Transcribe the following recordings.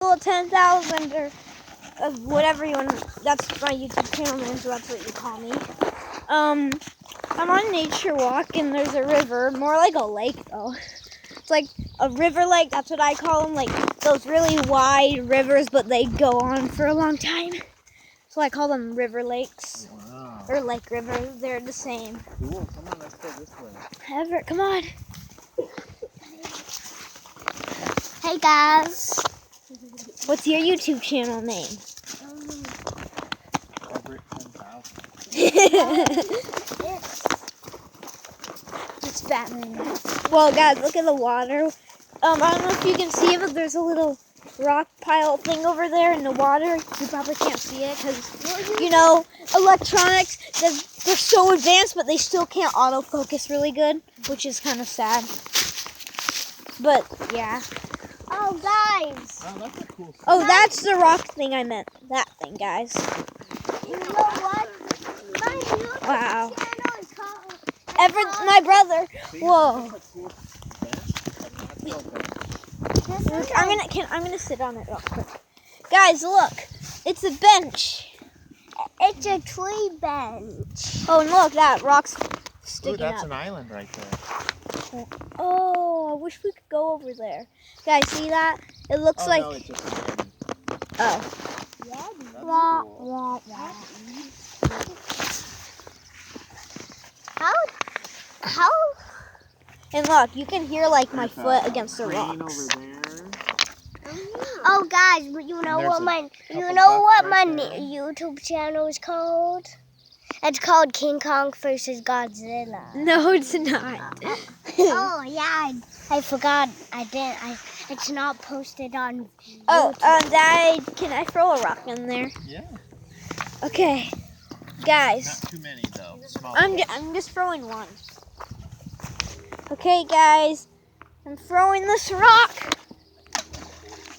Godzilla 10,000 or whatever you want. That's my YouTube channel name, so that's what you call me. I'm on nature walk and there's a river, more like a lake though. It's like a river lake, that's what I call them, like those really wide rivers, but they go on for a long time. So I call them river lakes. Wow. Or lake rivers, they're the same. Cool, come on, let's go this way. Everett, come on. Hey guys. What's your YouTube channel name? Everett 10,000. It's Batman. Well, guys, look at the water. I don't know if you can see it, but there's a little rock pile thing over there in the water. You probably can't see it because, you know, electronics, they're so advanced, but they still can't autofocus really good, which is kind of sad. But, yeah. Oh, guys. Wow, that's a cool spot. Oh, that's the rock thing I meant. That thing, guys. You know what? My YouTube Wow. channel is called... Everett, my brother. Whoa. I'm gonna sit on it real quick. Guys, look. It's a bench. It's a tree bench. Oh, and look, that rock's sticking Ooh, that's up. an island right there. Oh, I wish we could go over there. Guys, see that? It looks like... No, it's just an island. Oh. Yeah. That's Wah, cool. wah, wah. How? And look, you can hear like my There's a foot against the crane rocks. over there. Oh, guys, but you know And what there's a you couple know what ducks my right there. YouTube channel is called? It's called King Kong versus Godzilla. No, it's not. Oh yeah, I forgot. It's not posted on. Oh, Dad, can I throw a rock in there? Yeah. Okay, guys, Not too many though. Small. I'm just throwing one. Okay, guys, I'm throwing this rock.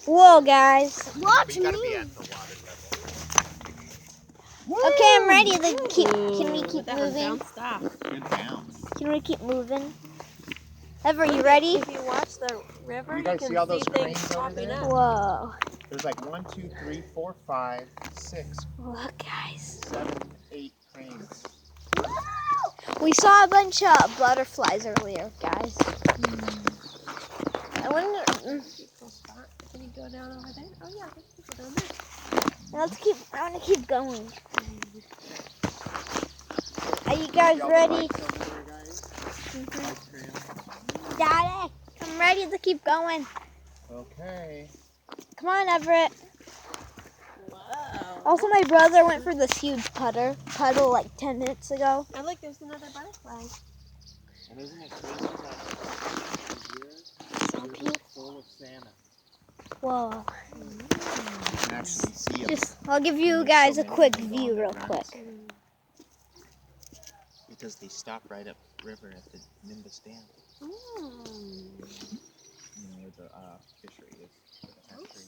Whoa, guys. Watch You gotta be me. at the water level. Okay, I'm ready to keep. Can we keep moving? Good bounce. Can we keep moving? Ever, you ready? If you watch the river, You you guys can see all those see things cranes over popping there? up. Whoa. There's like 1, 2, 3, 4, 5, 6, Look, guys. 7, 8 cranes. We saw a bunch of butterflies earlier, guys. I wonder. Cool spot. Can you go down over there? Oh yeah, there's people down there. Let's keep. I want to keep going. Are you guys ready? Daddy, I'm ready to keep going. Okay. Come on, Everett. Wow. Also, my brother went for this huge puddle like 10 minutes ago. Oh look, there's another butterfly. And isn't it crazy that here full of salmon? Whoa. You can actually see them I'll give you guys a quick view real quick. because they stop right up river at the Nimbus Dam. You know where the fishery is. For the hatchery.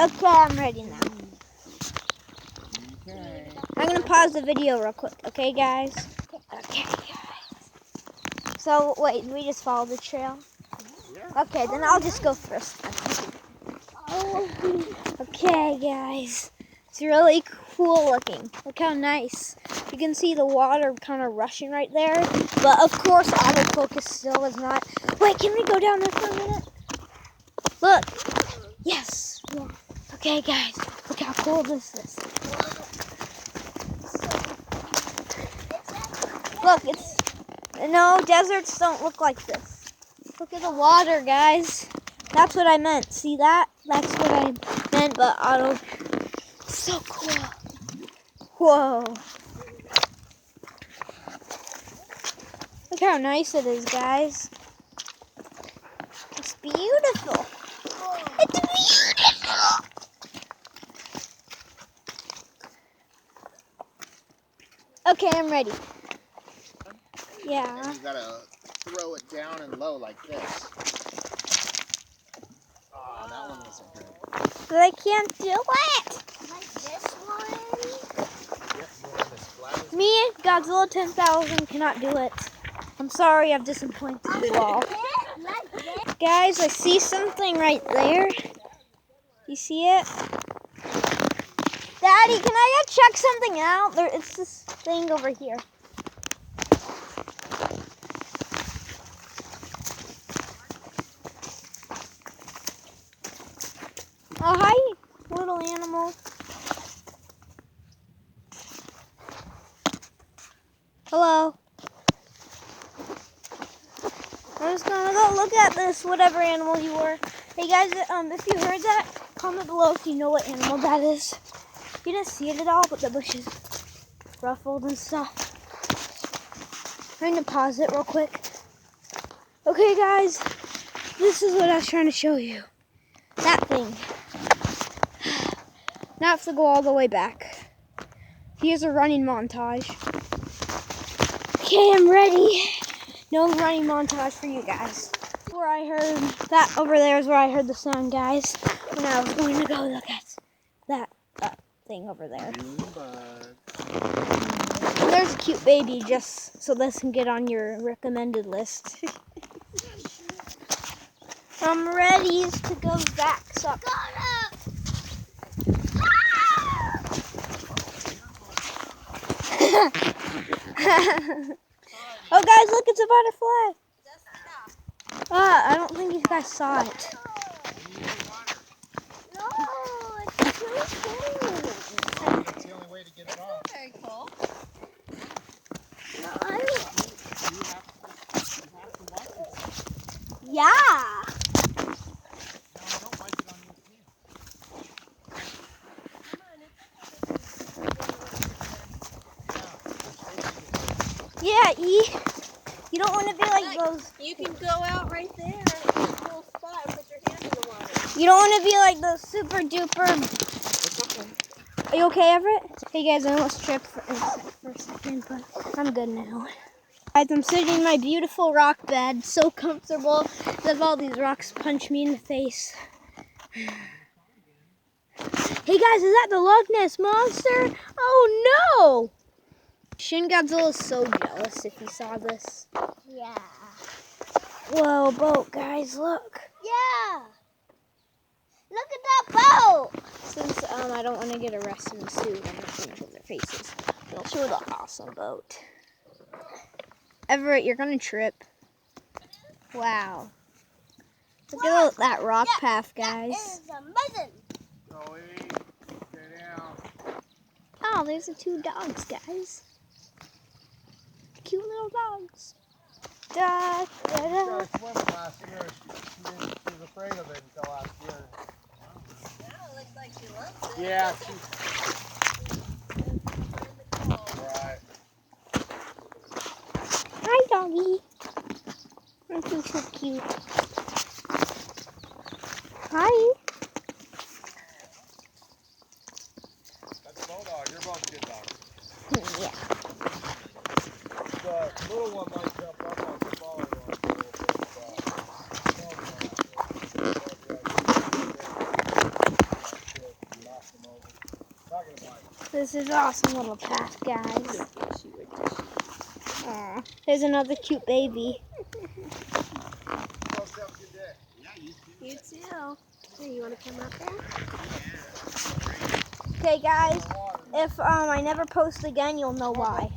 Okay, I'm ready now. Okay. I'm gonna pause the video real quick, okay, guys? Okay, guys. So, wait, we just follow the trail? Yeah. Okay, then I'll just go first. Okay, guys. It's really cool looking. Look how nice. You can see the water kind of rushing right there. But, of course, autofocus still is not. Wait, can we go down there for a minute? Look. Yes. Okay, guys. Look how cool this is. Look, it's... No, deserts don't look like this. Look at the water, guys. That's what I meant. See that? That's what I meant, but auto... So cool. Whoa. Look how nice it is, guys. It's beautiful. It's beautiful. Okay, I'm ready. Yeah. And you gotta throw it down and low like this. Oh, that one wasn't good. But I can't do it. Like this one. Yep, more on this flat. Me, Godzilla 10,000, cannot do it. I'm sorry, I've disappointed you all. Like this. Guys, I see something right there. You see it? Daddy, can I go check something out? It's this thing over here. Oh, hi, little animal. Hello. I'm just gonna go look at this, whatever animal you were. Hey guys, if you heard that, comment below if you know what animal that is. You didn't see it at all, but the bush is ruffled and stuff. I'm gonna pause it real quick. Okay guys, this is what I was trying to show you. That thing. Now I have to go all the way back. Here's a running montage. Okay, I'm ready. No running montage for you guys. Where I heard that over there is where I heard the sound, guys. When I was going to go look at that thing over there. And there's a cute baby, just so this can get on your recommended list. I'm ready to go back. So. Oh guys, look, it's a butterfly. I don't think you guys saw it. No, it's too cool. That's the only way to get it off. Very cool. No, I don't. You have to watch it. Yeah. No, don't wipe it on your pants. Yeah, you don't want to be like those. You can go out right there in this little spot and put your hand in the water. You don't want to be like those super duper. It's okay. Are you okay, Everett? Hey guys, I almost tripped for a second, but I'm good now. Guys, I'm sitting in my beautiful rock bed, so comfortable that all these rocks punch me in the face. Hey guys, is that the Loch Ness Monster? Oh no! Shin Godzilla is so jealous if he saw this. Yeah. Whoa, boat, guys, look. Yeah. Look at that boat. Since I don't want to get arrested and sued, I'm not going to show their faces. But I'll show the awesome boat. Everett, you're going to trip. Wow. Look at that rock path, guys. That is amazing. Zoe, stay down. Oh, there's the two dogs, guys. Cute little dogs. Da, da, She da. started swimming last year. She was afraid of it until last year. Now it looks like she loves it. Yeah, right. Hi, doggy. Aren't you so cute? Hi. That's a bulldog. You're both good dogs. Yeah. The little one might jump up on the smaller one a little bit. This is awesome little path, guys. Aw, there's another cute baby. You too. Here, you want to come up there? Okay, guys, if I never post again, you'll know why.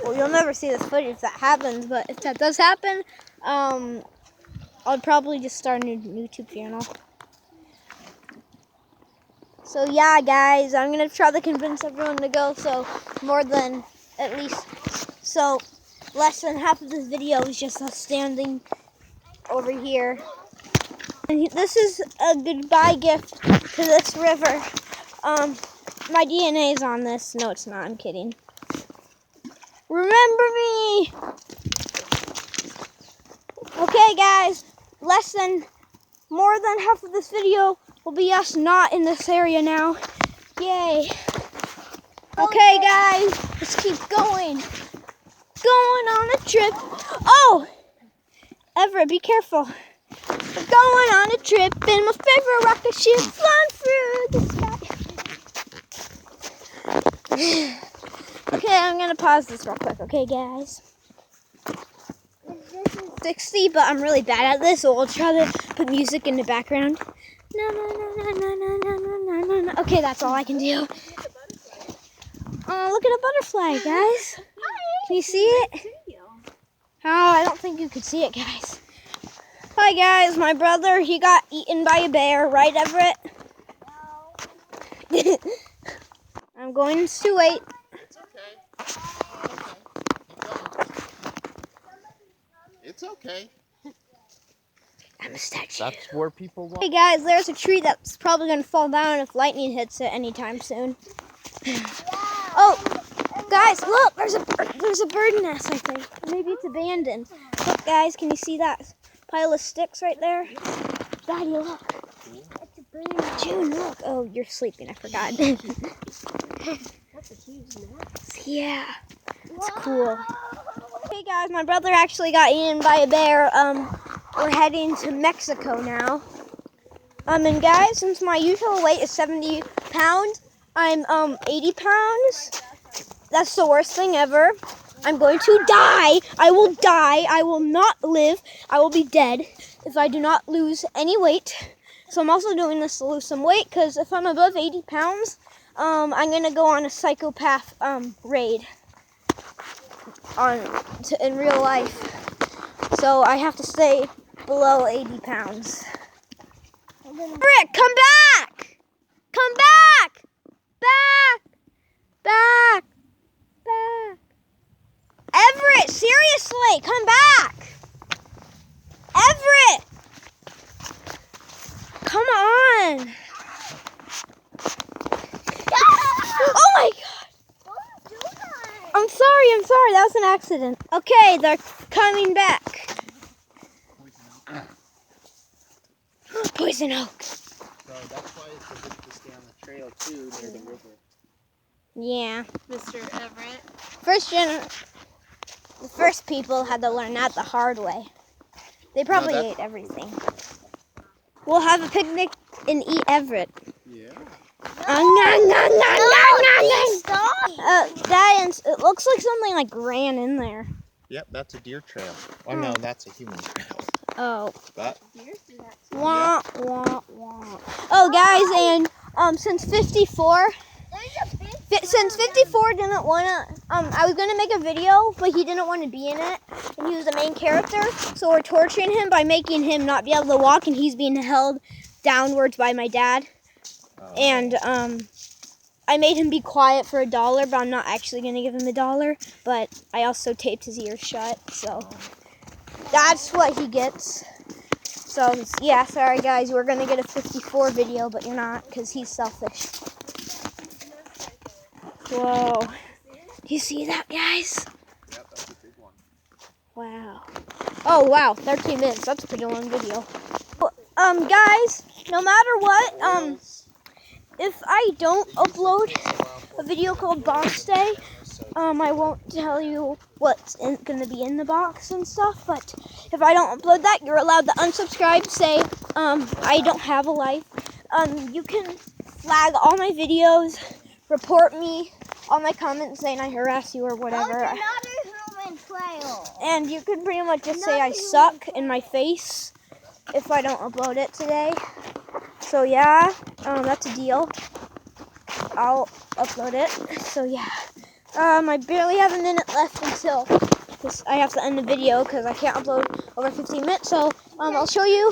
Well, you'll never see this footage if that happens, but if that does happen, I'll probably just start a new YouTube channel. So yeah, guys, I'm gonna try to convince everyone to go. So less than half of this video is just us standing over here. And this is a goodbye gift to this river. My DNA is on this. No, it's not. I'm kidding. Remember me. Okay, guys. More than half of this video will be us not in this area now. Yay. Okay, guys. Let's keep going. Going on a trip. Oh! Everett, be careful. We're going on a trip in my favorite rocket ship flying through the sky. Okay, I'm going to pause this real quick. Okay, guys? 60, but I'm really bad at this, so I'll try to put music in the background. No, no, no, no, no, no, no, no, no, no. Okay, that's all I can do. Oh, look at a butterfly, guys. Can you see it? Oh, I don't think you could see it, guys. Hi, guys. My brother, he got eaten by a bear, right, Everett? No. I'm going to wait. It's okay. It's okay. I'm a statue. That's where people want. Hey, guys, there's a tree that's probably going to fall down if lightning hits it anytime soon. Oh, guys, look, there's a bird nest, I think. Maybe it's abandoned. Look, guys, can you see that pile of sticks right there? Daddy, look. It's a bird. June, look. Oh, you're sleeping. I forgot. That's a huge nest. Yeah, it's cool. Hey, guys, my brother actually got eaten by a bear. We're heading to Mexico now. And guys, since my usual weight is 70 pounds, I'm 80 pounds. That's the worst thing ever. I'm going to die. I will die. I will not live. I will be dead if I do not lose any weight. So I'm also doing this to lose some weight because if I'm above 80 pounds, I'm going to go on a psychopath raid in real life. So I have to stay below 80 pounds. Rick, come back! Come back! Back! Back! Back! Everett, seriously, come back! Everett! Come on! Oh my God! Don't do that. I'm sorry, that was an accident. Okay, they're coming back. Poison oak. So that's why it's a good to stay on the trail too, near the river. Yeah. Mr. Everett. The first people had to learn that the hard way. They probably No, ate everything. We'll have a picnic and eat Everett. Yeah. That it looks like something like ran in there. Yep, that's a deer trail. Oh no, that's a human trail. Oh. That. Wah, wah, wah. Oh, guys, and since 54 didn't want to, I was going to make a video, but he didn't want to be in it, and he was the main character, so we're torturing him by making him not be able to walk, and he's being held downwards by my dad. And, I made him be quiet for $1, but I'm not actually going to give him $1, but I also taped his ears shut, so that's what he gets. So, yeah, sorry guys, we're going to get a 54 video, but you're not, because he's selfish. Whoa. Do you see that, guys? Yep, that's a big one. Wow. Oh, wow, 13 minutes. That's a pretty long video. Guys, no matter what, if I don't upload a video called Box Day, I won't tell you what's going to be in the box and stuff, but if I don't upload that, you're allowed to unsubscribe, say, I don't have a life. You can flag all my videos, report me, all my comments saying I harass you or whatever. And you can pretty much just say I suck in my face if I don't upload it today. So yeah, that's a deal. I'll upload it. So yeah. I barely have a minute left until I have to end the video because I can't upload over 15 minutes. So I'll show you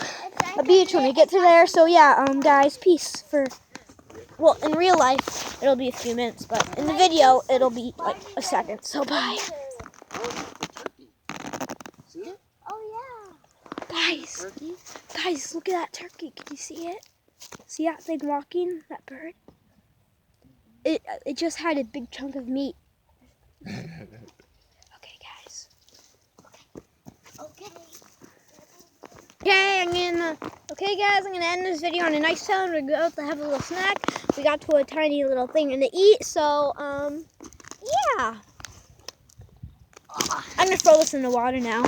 a beach when we get to there. So yeah, guys, peace well, in real life it'll be a few minutes, but in the video it'll be like a second. So bye. See it? Oh yeah. Guys, look at that turkey. Can you see it? See that thing walking? That bird? It just had a big chunk of meat. Okay, guys. Okay. Okay, guys, I'm gonna end this video on a nice tone. We're about to have a little snack. We got to a tiny little thing to eat, so yeah. I'm gonna throw this in the water now.